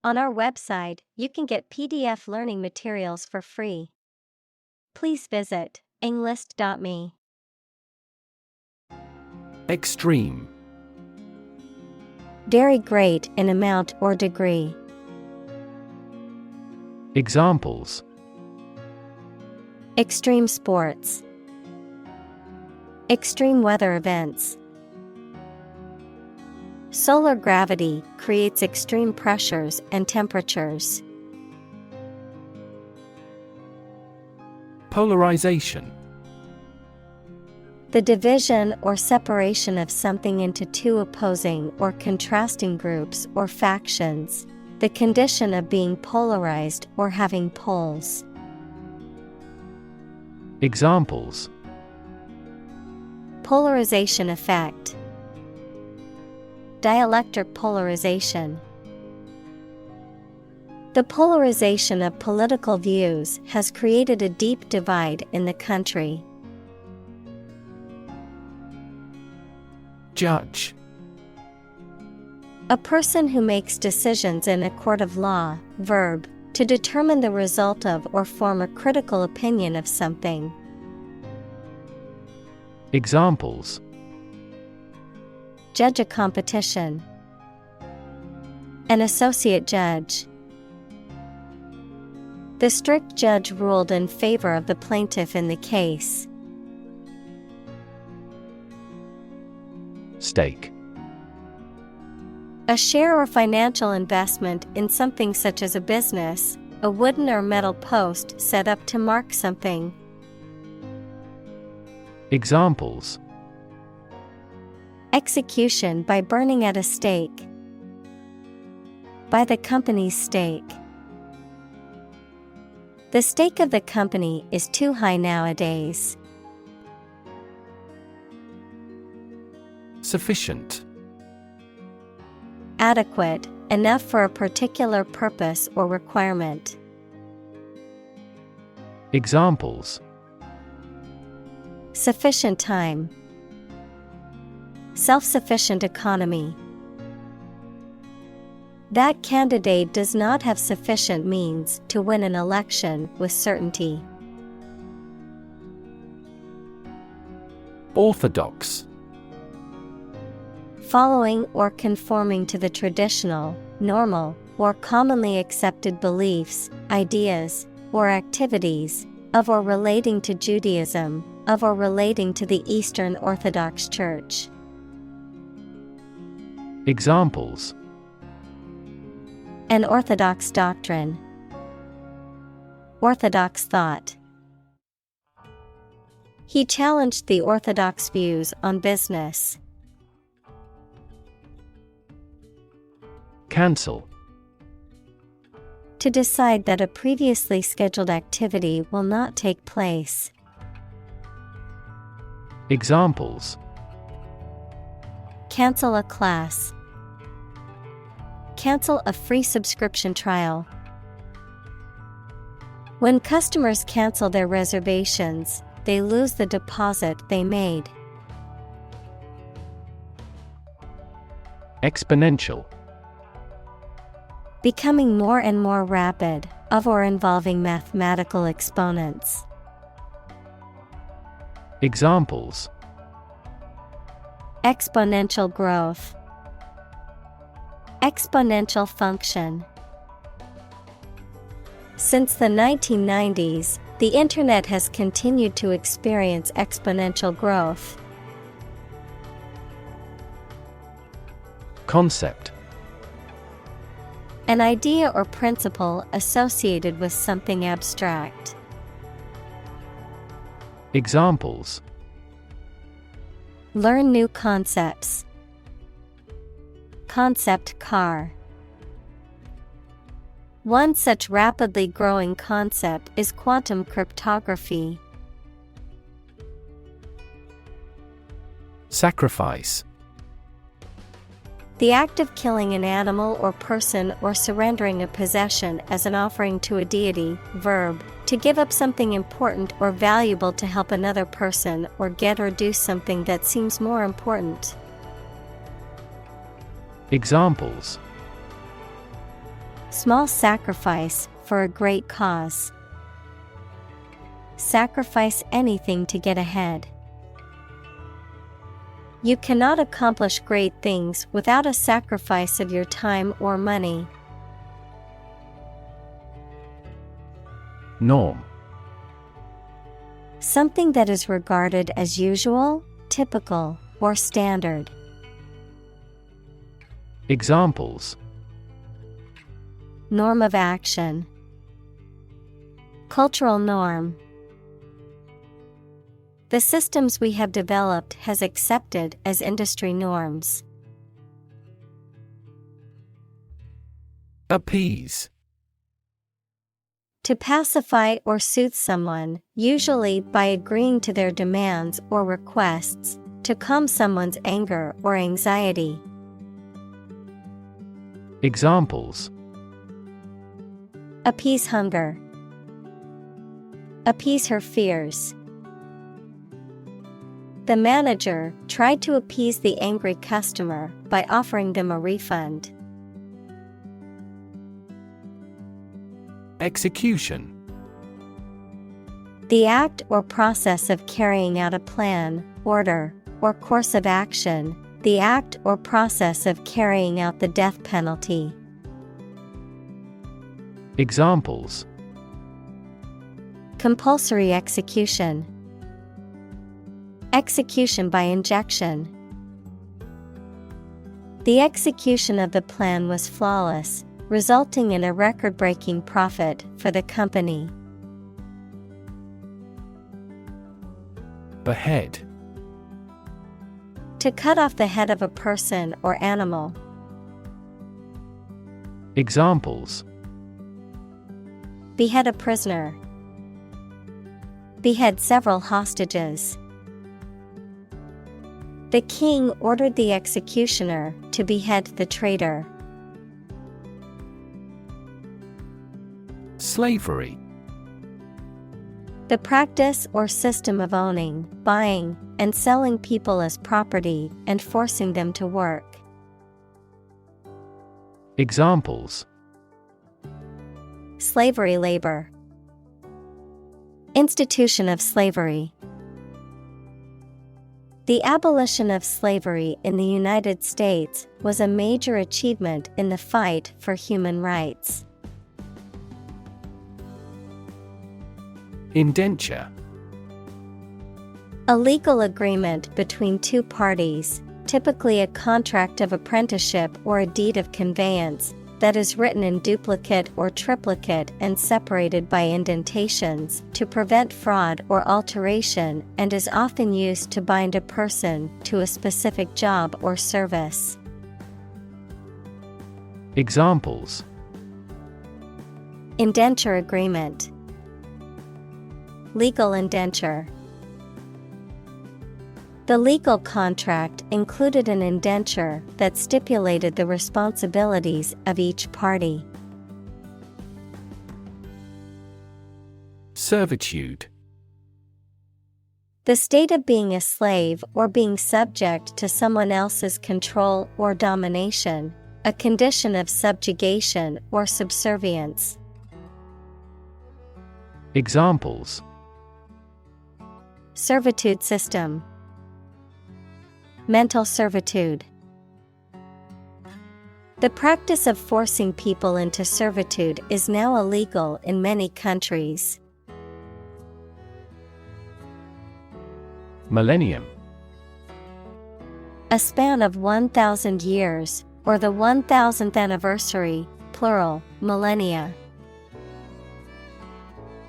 On our website, you can get PDF learning materials for free. Please visit englist.me. Extreme. Very great in amount or degree. Examples: Extreme sports. Extreme weather events. Solar gravity creates extreme pressures and temperatures. Polarization. The division or separation of something into two opposing or contrasting groups or factions. The condition of being polarized or having poles. Examples: Polarization effect. Dielectric polarization. The polarization of political views has created a deep divide in the country. Judge. A person who makes decisions in a court of law. Verb, to determine the result of or form a critical opinion of something. Examples: Judge a competition. An associate judge. The strict judge ruled in favor of the plaintiff in the case. Stake. A share or financial investment in something such as a business, a wooden or metal post set up to mark something. Examples: Execution by burning at a stake. By the company's stake. The stake of the company is too high nowadays. Sufficient. Adequate, enough for a particular purpose or requirement. Examples: Sufficient time. Self-sufficient economy. That candidate does not have sufficient means to win an election with certainty. Orthodox. Following or conforming to the traditional, normal, or commonly accepted beliefs, ideas, or activities of or relating to Judaism, of or relating to the Eastern Orthodox Church. Examples: An orthodox doctrine. Orthodox thought. He challenged the orthodox views on business. Cancel. To decide that a previously scheduled activity will not take place. Examples: Cancel a class. Cancel a free subscription trial. When customers cancel their reservations, they lose the deposit they made. Exponential. Becoming more and more rapid, of or involving mathematical exponents. Examples: Exponential growth. Exponential function. Since the 1990s, the Internet has continued to experience exponential growth. Concept. An idea or principle associated with something abstract. Examples: Learn new concepts. Concept car. One such rapidly growing concept is quantum cryptography. Sacrifice. The act of killing an animal or person or surrendering a possession as an offering to a deity. Verb, to give up something important or valuable to help another person or get or do something that seems more important. Examples: Small sacrifice for a great cause. Sacrifice anything to get ahead. You cannot accomplish great things without a sacrifice of your time or money. Norm. Something that is regarded as usual, typical, or standard. Examples: Norm of action. Cultural norm. The systems we have developed has accepted as industry norms. Appease. To pacify or soothe someone, usually by agreeing to their demands or requests, to calm someone's anger or anxiety. Examples: Appease hunger. Appease her fears. The manager tried to appease the angry customer by offering them a refund. Execution. The act or process of carrying out a plan, order, or course of action, the act or process of carrying out the death penalty. Examples: Compulsory execution. Execution by injection. The execution of the plan was flawless, resulting in a record-breaking profit for the company. Behead. To cut off the head of a person or animal. Examples: Behead a prisoner. Behead several hostages. The king ordered the executioner to behead the traitor. Slavery. The practice or system of owning, buying, and selling people as property and forcing them to work. Examples: Slavery labor. Institution of slavery. The abolition of slavery in the United States was a major achievement in the fight for human rights. Indenture. A legal agreement between two parties, typically a contract of apprenticeship or a deed of conveyance, that is written in duplicate or triplicate and separated by indentations to prevent fraud or alteration, and is often used to bind a person to a specific job or service. Examples: Indenture agreement. Legal indenture. The legal contract included an indenture that stipulated the responsibilities of each party. Servitude. The state of being a slave or being subject to someone else's control or domination, a condition of subjugation or subservience. Examples: Servitude system. Mental servitude. The practice of forcing people into servitude is now illegal in many countries. Millennium. A span of 1,000 years, or the 1,000th anniversary, plural, millennia.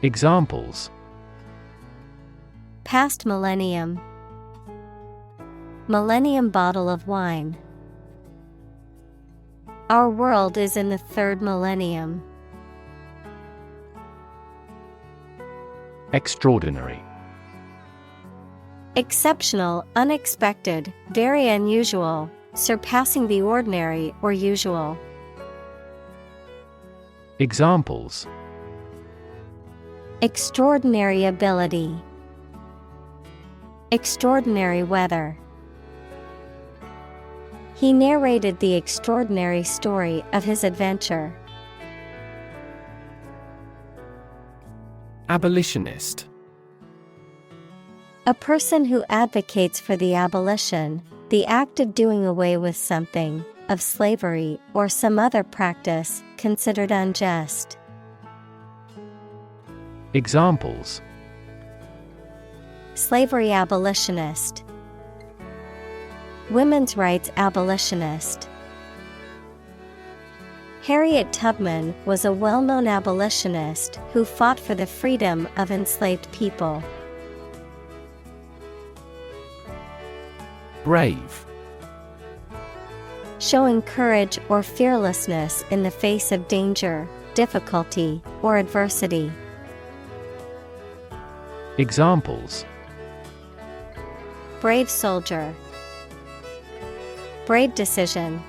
Examples: Past millennium. Millennium bottle of wine. Our world is in the third millennium. Extraordinary. Exceptional, unexpected, very unusual, surpassing the ordinary or usual. Examples: Extraordinary ability. Extraordinary weather. He narrated the extraordinary story of his adventure. Abolitionist. A person who advocates for the abolition, the act of doing away with something, of slavery or some other practice considered unjust. Examples: Slavery abolitionist. Women's rights abolitionist. Harriet Tubman was a well-known abolitionist who fought for the freedom of enslaved people. Brave. Showing courage or fearlessness in the face of danger, difficulty, or adversity. Examples: Brave soldier. Brave decision.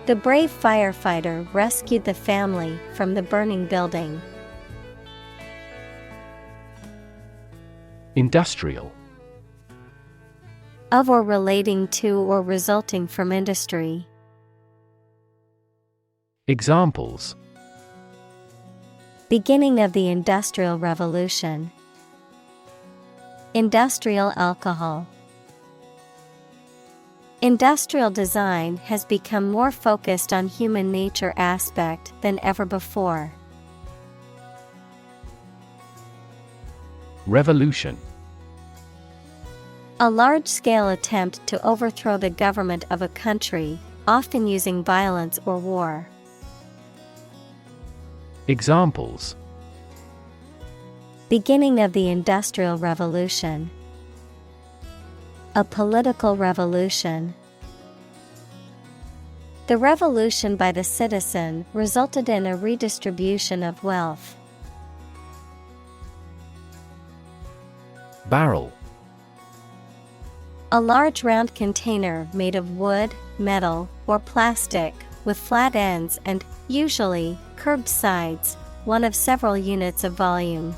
The brave firefighter rescued the family from the burning building. Industrial. Of or relating to or resulting from industry. Examples: Beginning of the Industrial Revolution. Industrial alcohol. Industrial design has become more focused on human nature aspect than ever before. Revolution. A large-scale attempt to overthrow the government of a country, often using violence or war. Examples: Beginning of the Industrial Revolution. A political revolution. The revolution by the citizen resulted in a redistribution of wealth. Barrel. A large round container made of wood, metal, or plastic, with flat ends and, usually, curved sides, one of several units of volume.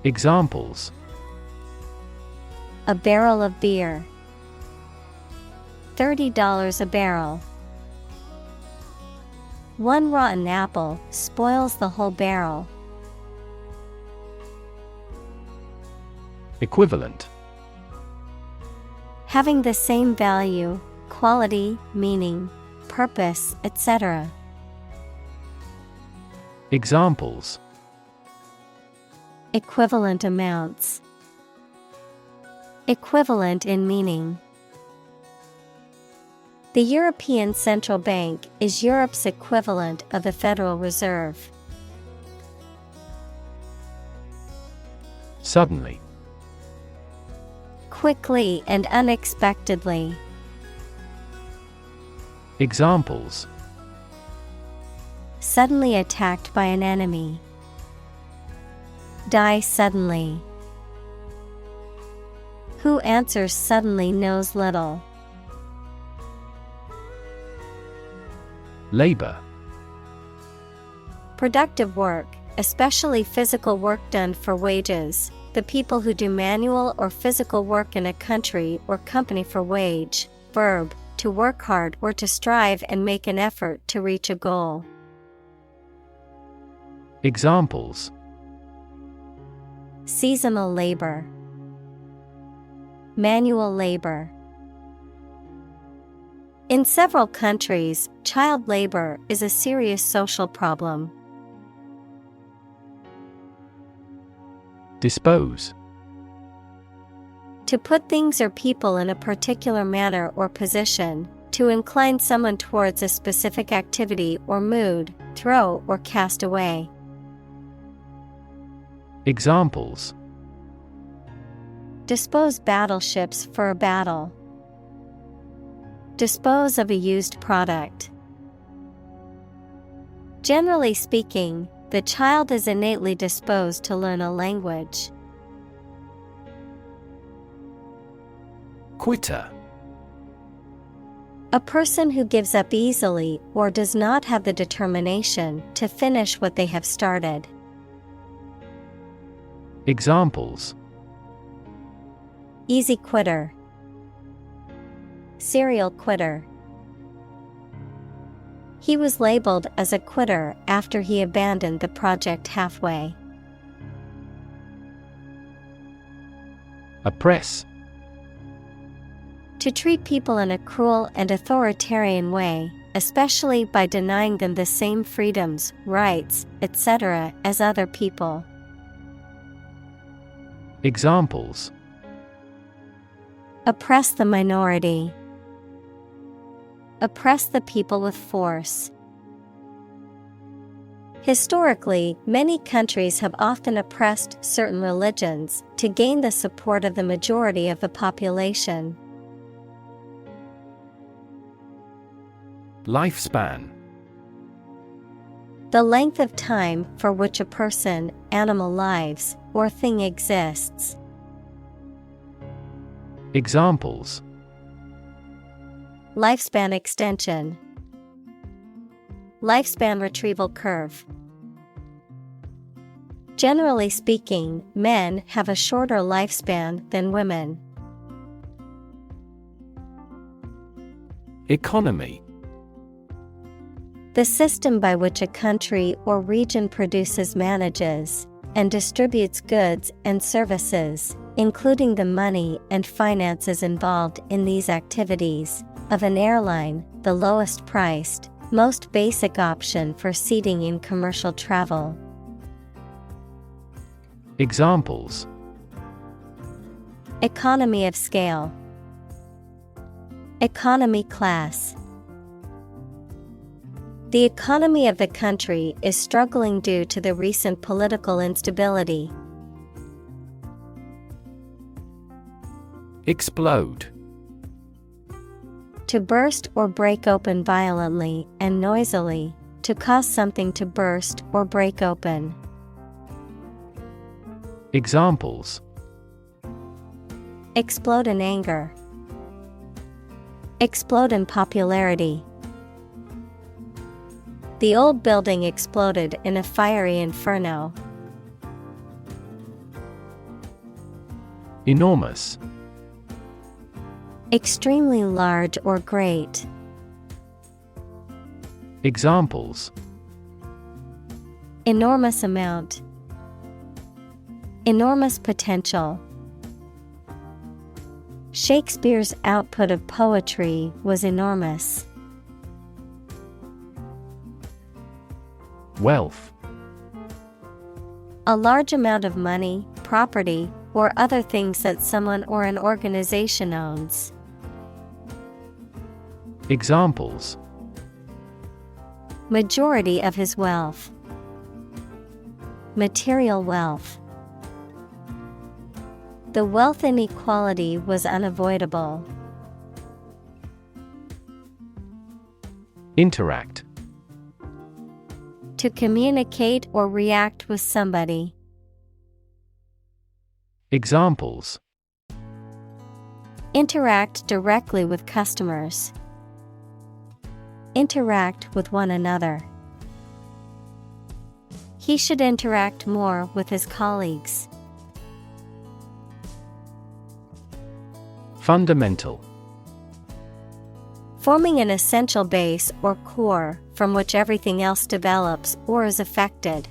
Examples: A barrel of beer. $30 a barrel. One rotten apple spoils the whole barrel. Equivalent. Having the same value, quality, meaning, purpose, etc. Examples: Equivalent amounts. Equivalent in meaning. The European Central Bank is Europe's equivalent of the Federal Reserve. Suddenly. Quickly and unexpectedly. Examples: Suddenly attacked by an enemy. Die suddenly. Who answers suddenly knows little. Labor. Productive work, especially physical work done for wages, the people who do manual or physical work in a country or company for wage. Verb, to work hard or to strive and make an effort to reach a goal. Examples: Seasonal labor. Manual labor. In several countries, child labor is a serious social problem. Dispose. To put things or people in a particular manner or position, to incline someone towards a specific activity or mood, throw or cast away. Examples: Dispose battleships for a battle. Dispose of a used product. Generally speaking, the child is innately disposed to learn a language. Quitter. A person who gives up easily or does not have the determination to finish what they have started. Examples: Easy quitter. Serial quitter. He was labeled as a quitter after he abandoned the project halfway. Oppress. To treat people in a cruel and authoritarian way, especially by denying them the same freedoms, rights, etc. as other people. Examples: Oppress the minority. Oppress the people with force. Historically, many countries have often oppressed certain religions to gain the support of the majority of the population. Lifespan. The length of time for which a person, animal lives, or thing exists. Examples: Lifespan extension. Lifespan retrieval curve. Generally speaking, men have a shorter lifespan than women. Economy. The system by which a country or region produces, manages, and distributes goods and services, including the money and finances involved in these activities, of an airline, the lowest priced, most basic option for seating in commercial travel. Examples: Economy of scale. Economy class. The economy of the country is struggling due to the recent political instability. Explode. To burst or break open violently and noisily, to cause something to burst or break open. Examples: Explode in anger. Explode in popularity. The old building exploded in a fiery inferno. Enormous. Extremely large or great. Examples: Enormous amount. Enormous potential. Shakespeare's output of poetry was enormous. Wealth. A large amount of money, property, or other things that someone or an organization owns. Examples: Majority of his wealth. Material wealth. The wealth inequality was unavoidable. Interact. To communicate or react with somebody. Examples: Interact directly with customers. Interact with one another. He should interact more with his colleagues. Fundamental. Forming an essential base or core from which everything else develops or is affected.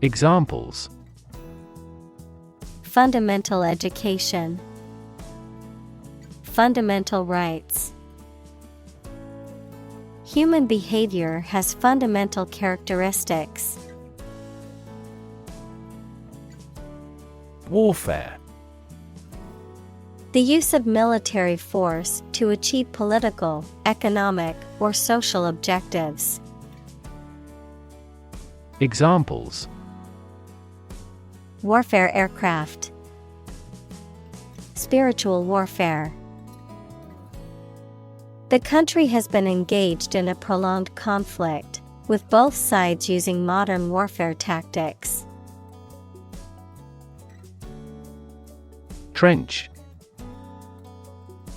Examples: Fundamental education. Fundamental rights. Human behavior has fundamental characteristics. Warfare. The use of military force to achieve political, economic, or social objectives. Examples: Warfare aircraft. Spiritual warfare. The country has been engaged in a prolonged conflict, with both sides using modern warfare tactics. Trench.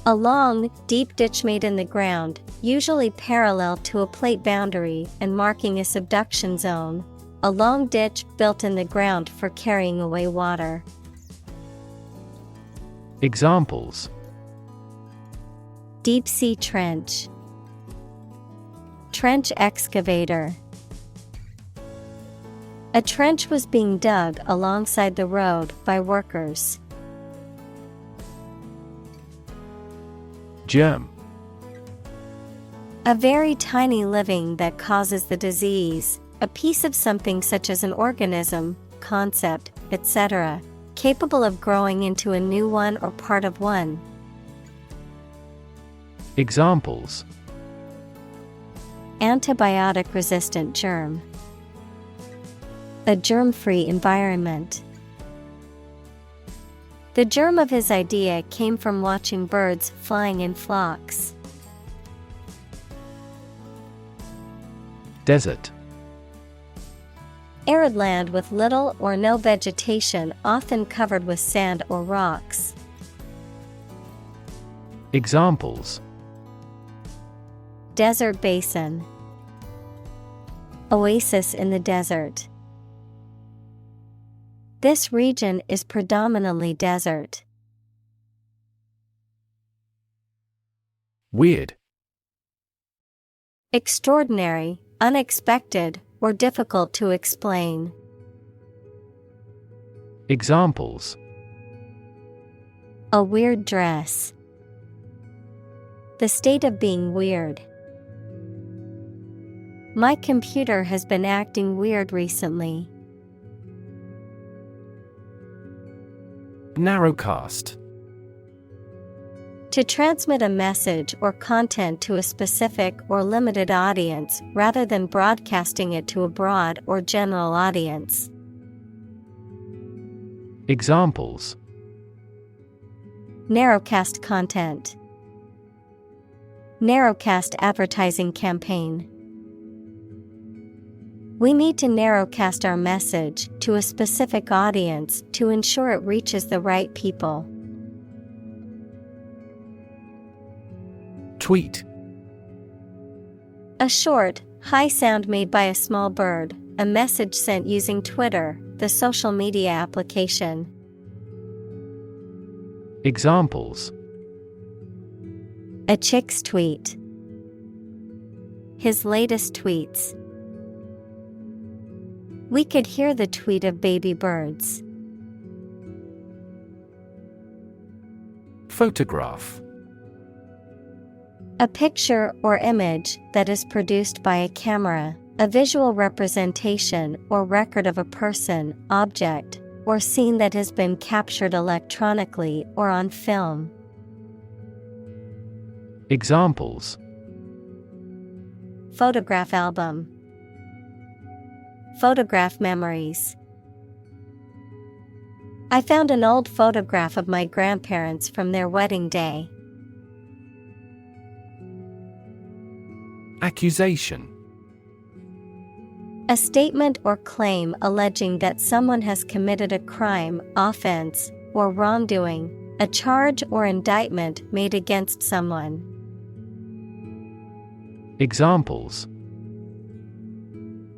A long, deep ditch made in the ground, usually parallel to a plate boundary and marking a subduction zone. A long ditch built in the ground for carrying away water. Examples: Deep sea trench. Trench excavator. A trench was being dug alongside the road by workers. Germ. A very tiny living that causes the disease, a piece of something such as an organism, concept, etc., capable of growing into a new one or part of one. Examples: antibiotic-resistant germ, a germ-free environment. The germ of his idea came from watching birds flying in flocks. Desert. Arid land with little or no vegetation, often covered with sand or rocks. Examples: desert basin, oasis in the desert. This region is predominantly desert. Weird. Extraordinary, unexpected, or difficult to explain. Examples: a weird dress, the state of being weird. My computer has been acting weird recently. Narrowcast. To transmit a message or content to a specific or limited audience rather than broadcasting it to a broad or general audience. Examples: narrowcast content, narrowcast advertising campaign. We need to narrowcast our message to a specific audience to ensure it reaches the right people. Tweet. A short, high sound made by a small bird, a message sent using Twitter, the social media application. Examples: a chick's tweet, his latest tweets. We could hear the tweet of baby birds. Photograph. A picture or image that is produced by a camera, a visual representation or record of a person, object, or scene that has been captured electronically or on film. Examples: photograph album, photograph memories. I found an old photograph of my grandparents from their wedding day. Accusation. A statement or claim alleging that someone has committed a crime, offense, or wrongdoing, a charge or indictment made against someone. Examples: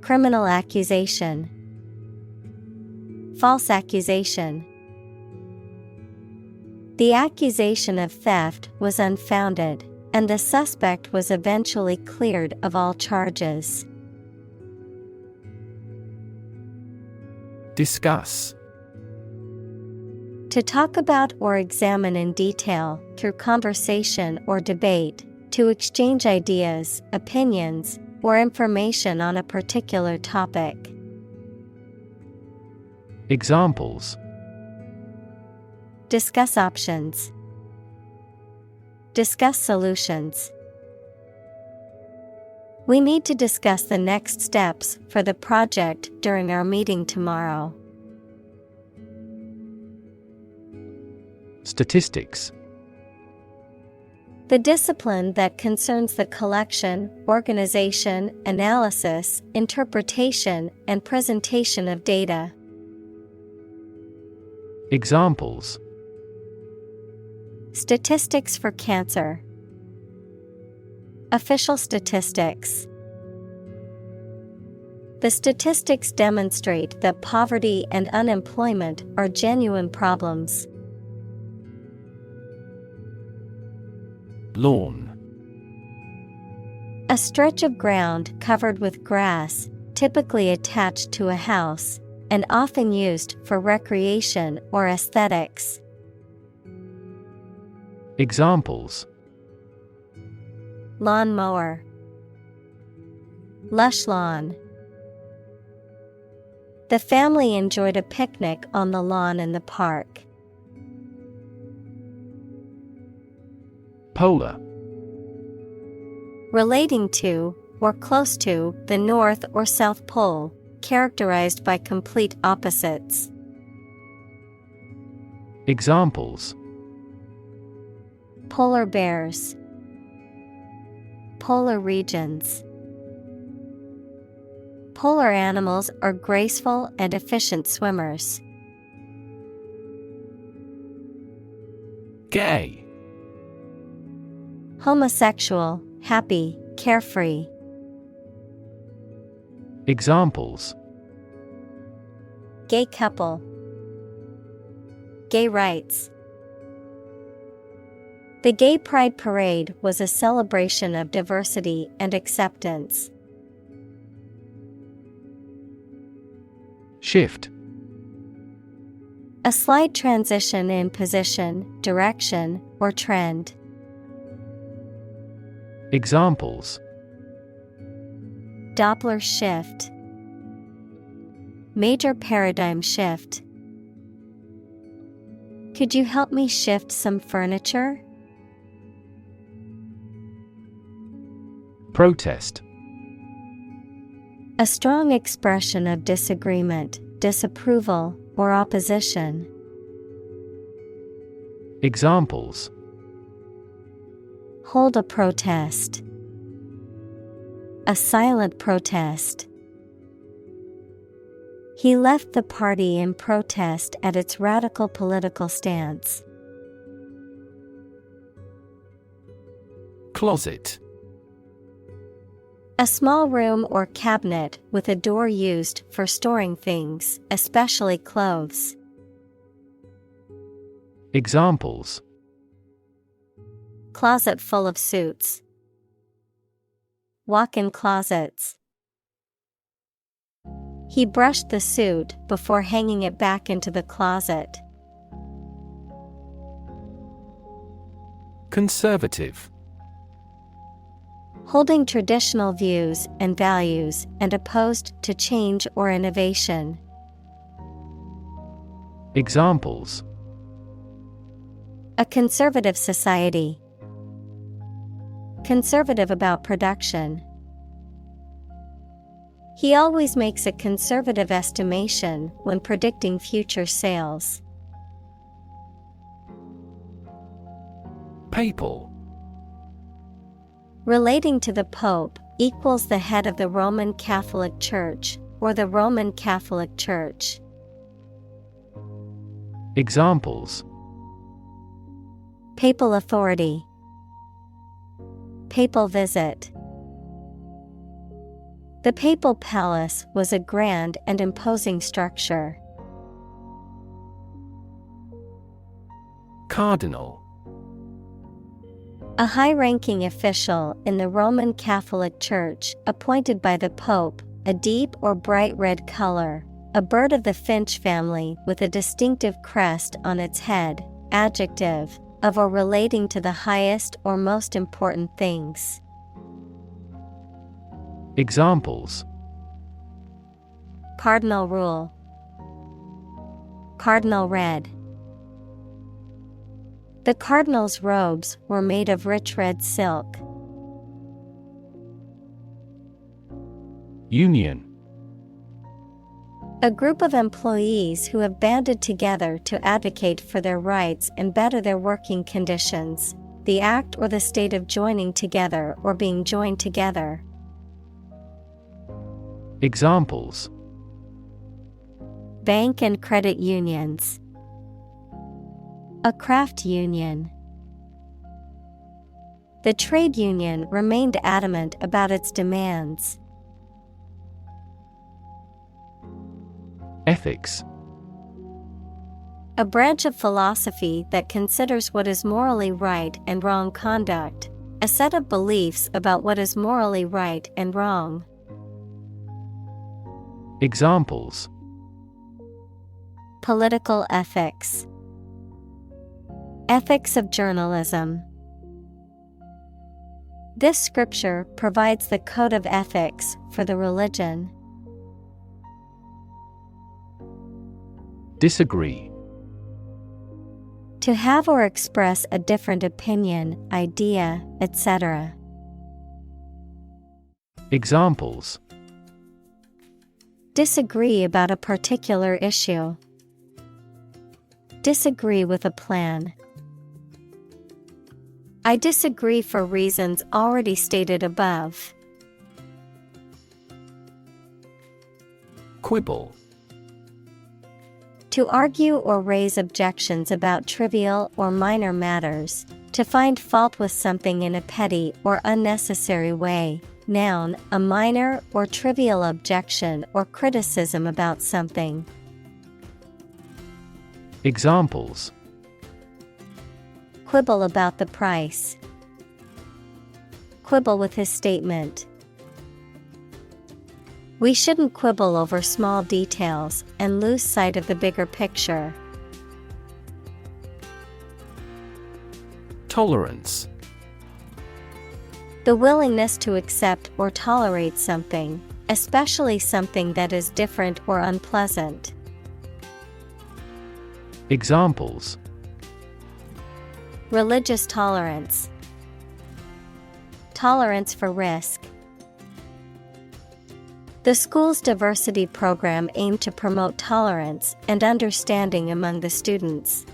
criminal accusation, false accusation. The accusation of theft was unfounded, and the suspect was eventually cleared of all charges. Discuss. To talk about or examine in detail, through conversation or debate, to exchange ideas, opinions, or information on a particular topic. Examples: discuss options, discuss solutions. We need to discuss the next steps for the project during our meeting tomorrow. Statistics. The discipline that concerns the collection, organization, analysis, interpretation, and presentation of data. Examples: statistics for cancer, official statistics. The statistics demonstrate that poverty and unemployment are genuine problems. Lawn. A stretch of ground covered with grass, typically attached to a house, and often used for recreation or aesthetics. Examples: Lawn mower, lush lawn. The family enjoyed a picnic on the lawn in the park. Polar. Relating to, or close to, the North or South Pole, characterized by complete opposites. Examples: Polar bears, polar regions. Polar animals are graceful and efficient swimmers. Gay. Homosexual, happy, carefree. Examples: Gay couple, gay rights. The Gay Pride Parade was a celebration of diversity and acceptance. Shift. A slight transition in position, direction, or trend. Examples: Doppler shift, major paradigm shift. Could you help me shift some furniture? Protest. A strong expression of disagreement, disapproval, or opposition. Examples: Hold a protest. A silent protest. He left the party in protest at its radical political stance. Closet. A small room or cabinet with a door used for storing things, especially clothes. Examples: Closet full of suits. Walk-in closets. He brushed the suit before hanging it back into the closet. Conservative. Holding traditional views and values and opposed to change or innovation. Examples: A conservative society. Conservative about production. He always makes a conservative estimation when predicting future sales. Papal. Relating to the Pope equals the head of the Roman Catholic Church or the Roman Catholic Church. Examples: Papal authority. Papal visit. The papal palace was a grand and imposing structure. Cardinal. A high-ranking official in the Roman Catholic Church appointed by the Pope, a deep or bright red color, a bird of the finch family with a distinctive crest on its head, adjective, of or relating to the highest or most important things. Examples: Cardinal rule. Cardinal red. The cardinal's robes were made of rich red silk. Union. A group of employees who have banded together to advocate for their rights and better their working conditions. The act or the state of joining together or being joined together. Examples: Bank and credit unions. A craft union. The trade union remained adamant about its demands. Ethics. A branch of philosophy that considers what is morally right and wrong conduct, a set of beliefs about what is morally right and wrong. Examples: Political ethics. Ethics of journalism. This scripture provides the code of ethics for the religion. Disagree. To have or express a different opinion, idea, etc. Examples: Disagree about a particular issue. Disagree with a plan. I disagree for reasons already stated above. Quibble. To argue or raise objections about trivial or minor matters, to find fault with something in a petty or unnecessary way. Noun, a minor or trivial objection or criticism about something. Examples: Quibble about the price. Quibble with his statement. We shouldn't quibble over small details and lose sight of the bigger picture. Tolerance. The willingness to accept or tolerate something, especially something that is different or unpleasant. Examples: Religious tolerance. Tolerance for risk. The school's diversity program aimed to promote tolerance and understanding among the students.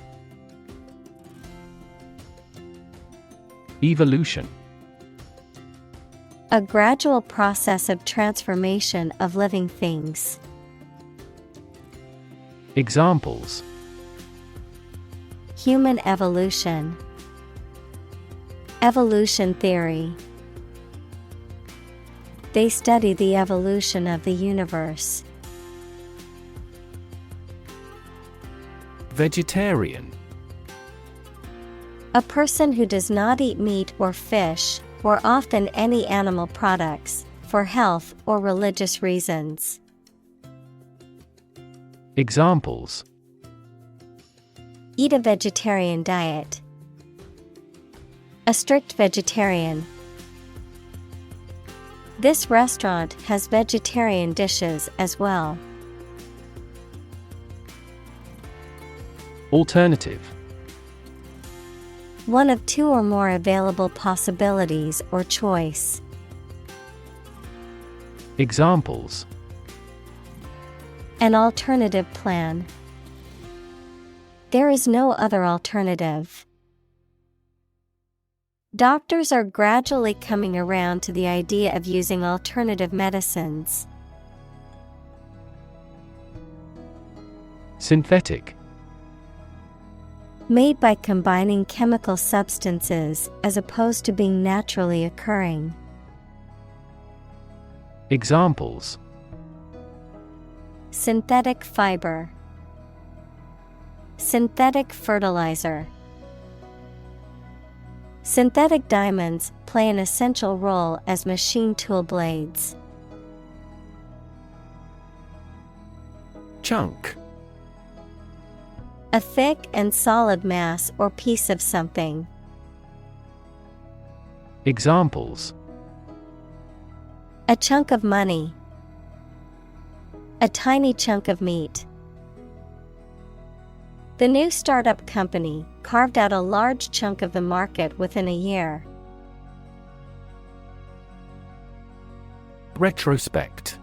Evolution. A gradual process of transformation of living things. Examples: Human evolution. Evolution theory. They study the evolution of the universe. Vegetarian. A person who does not eat meat or fish, or often any animal products, for health or religious reasons. Examples: Eat a vegetarian diet. A strict vegetarian. This restaurant has vegetarian dishes as well. Alternative. One of two or more available possibilities or choice. Examples: An alternative plan. There is no other alternative. Doctors are gradually coming around to the idea of using alternative medicines. Synthetic. Made by combining chemical substances as opposed to being naturally occurring. Examples: Synthetic fiber. Synthetic fertilizer. Synthetic diamonds play an essential role as machine tool blades. Chunk. A thick and solid mass or piece of something. Examples: A chunk of money. A tiny chunk of meat. The new startup company carved out a large chunk of the market within a year. Retrospect.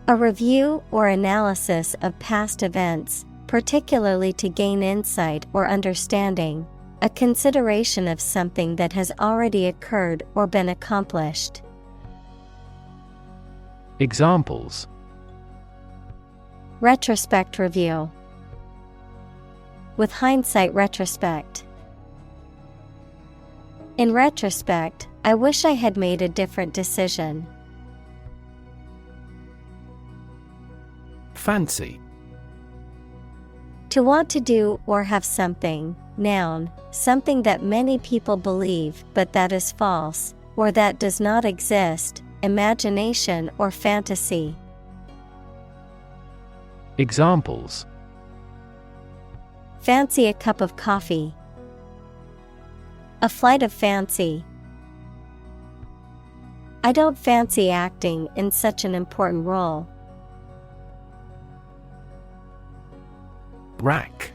A review or analysis of past events, particularly to gain insight or understanding, a consideration of something that has already occurred or been accomplished. Examples: Retrospect review. With hindsight retrospect. In retrospect, I wish I had made a different decision. Fancy. To want to do or have something, noun, something that many people believe but that is false, or that does not exist, imagination or fantasy. Examples: Fancy a cup of coffee. A flight of fancy. I don't fancy acting in such an important role. Rack.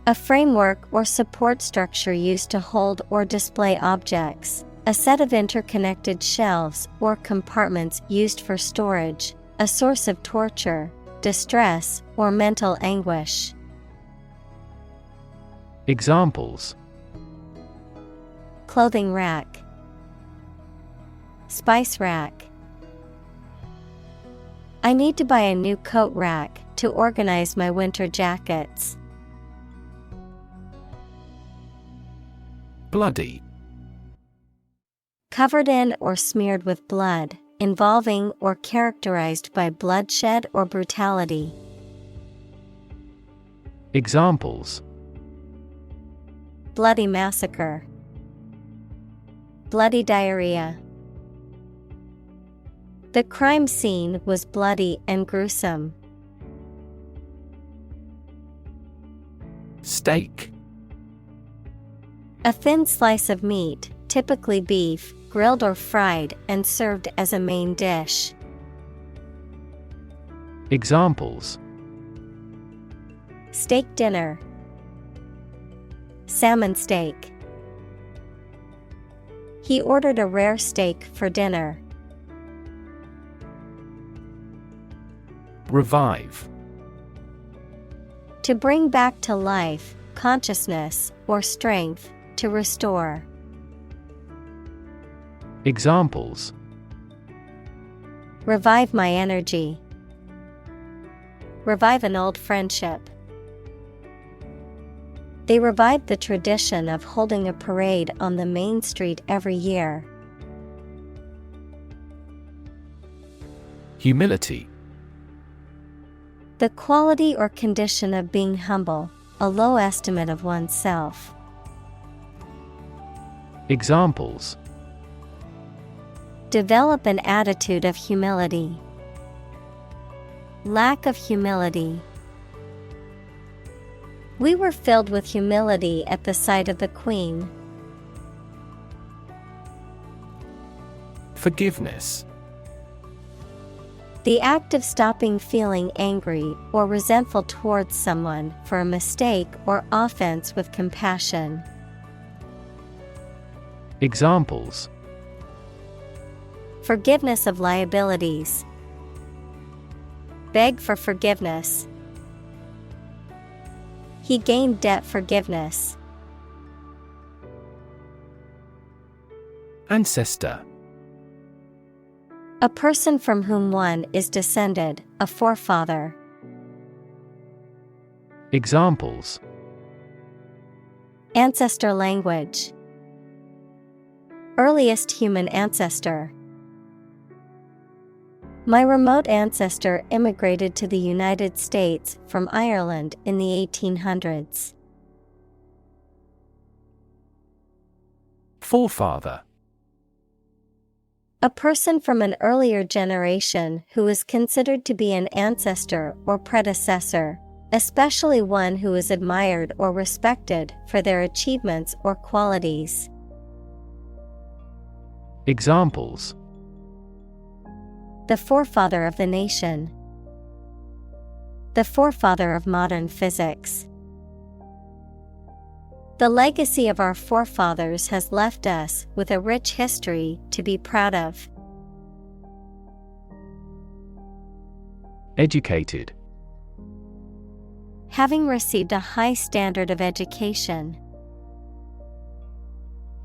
A framework or support structure used to hold or display objects, a set of interconnected shelves or compartments used for storage, a source of torture, distress, or mental anguish. Examples: Clothing rack. Spice rack. I need to buy a new coat rack to organize my winter jackets. Bloody. Covered in or smeared with blood, involving or characterized by bloodshed or brutality. Examples: Bloody massacre. Bloody diarrhea. The crime scene was bloody and gruesome. Steak. A thin slice of meat, typically beef, grilled or fried and served as a main dish. Examples: Steak dinner. Salmon steak. He ordered a rare steak for dinner. Revive. To bring back to life, consciousness, or strength, to restore. Examples: Revive my energy. Revive an old friendship. They revived the tradition of holding a parade on the main street every year. Humility. The quality or condition of being humble, a low estimate of oneself. Examples: Develop an attitude of humility. Lack of humility. We were filled with humility at the sight of the Queen. Forgiveness. The act of stopping feeling angry or resentful towards someone for a mistake or offense with compassion. Examples: Forgiveness of liabilities. Beg for forgiveness. He gained debt forgiveness. Ancestor. A person from whom one is descended, a forefather. Examples: Ancestor language. Earliest human ancestor. My remote ancestor immigrated to the United States from Ireland in the 1800s. Forefather. A person from an earlier generation who is considered to be an ancestor or predecessor, especially one who is admired or respected for their achievements or qualities. Examples: The forefather of the nation. The forefather of modern physics. The legacy of our forefathers has left us with a rich history to be proud of. Educated. Having received a high standard of education.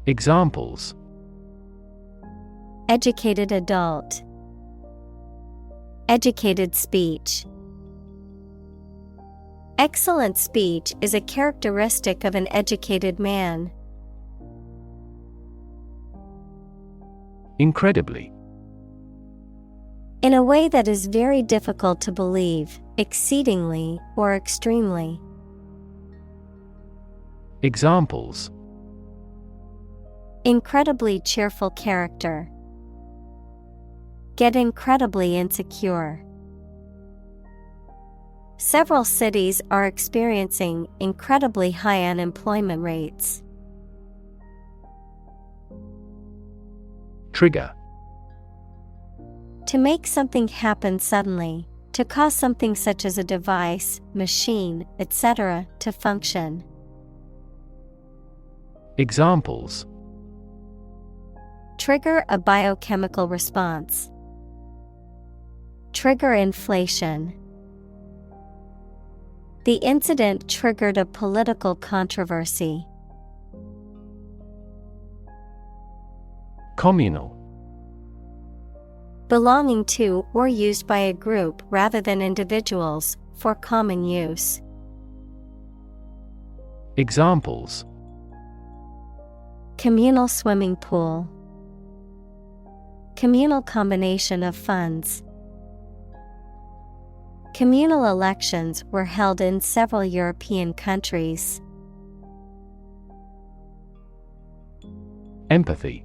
Examples: Educated adult. Educated speech. Excellent speech is a characteristic of an educated man. Incredibly. In a way that is very difficult to believe, exceedingly, or extremely. Examples: Incredibly cheerful character. Get incredibly insecure. Several cities are experiencing incredibly high unemployment rates. Trigger. To make something happen suddenly, to cause something such as a device, machine, etc., to function. Examples: Trigger a biochemical response. Trigger inflation. The incident triggered a political controversy. Communal. Belonging to or used by a group rather than individuals, for common use. Examples: Communal swimming pool. Communal combination of funds. Communal elections were held in several European countries. Empathy.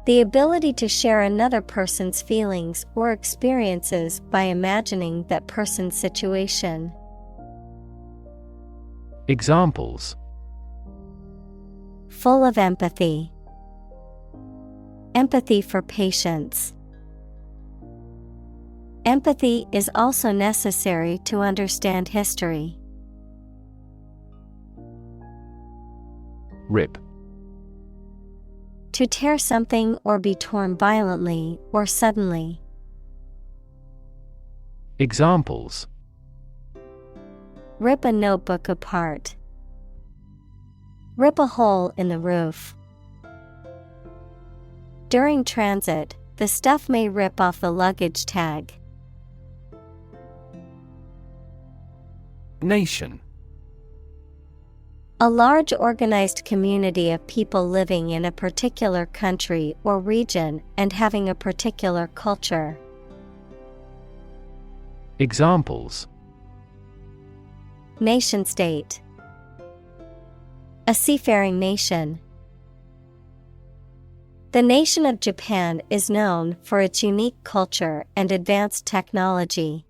The ability to share another person's feelings or experiences by imagining that person's situation. Examples: Full of empathy. Empathy for patients. Empathy is also necessary to understand history. Rip. To tear something or be torn violently or suddenly. Examples: Rip a notebook apart. Rip a hole in the roof. During transit, the stuff may rip off the luggage tag. Nation. A large organized community of people living in a particular country or region and having a particular culture. Examples: Nation state. A seafaring nation. The nation of Japan is known for its unique culture and advanced technology.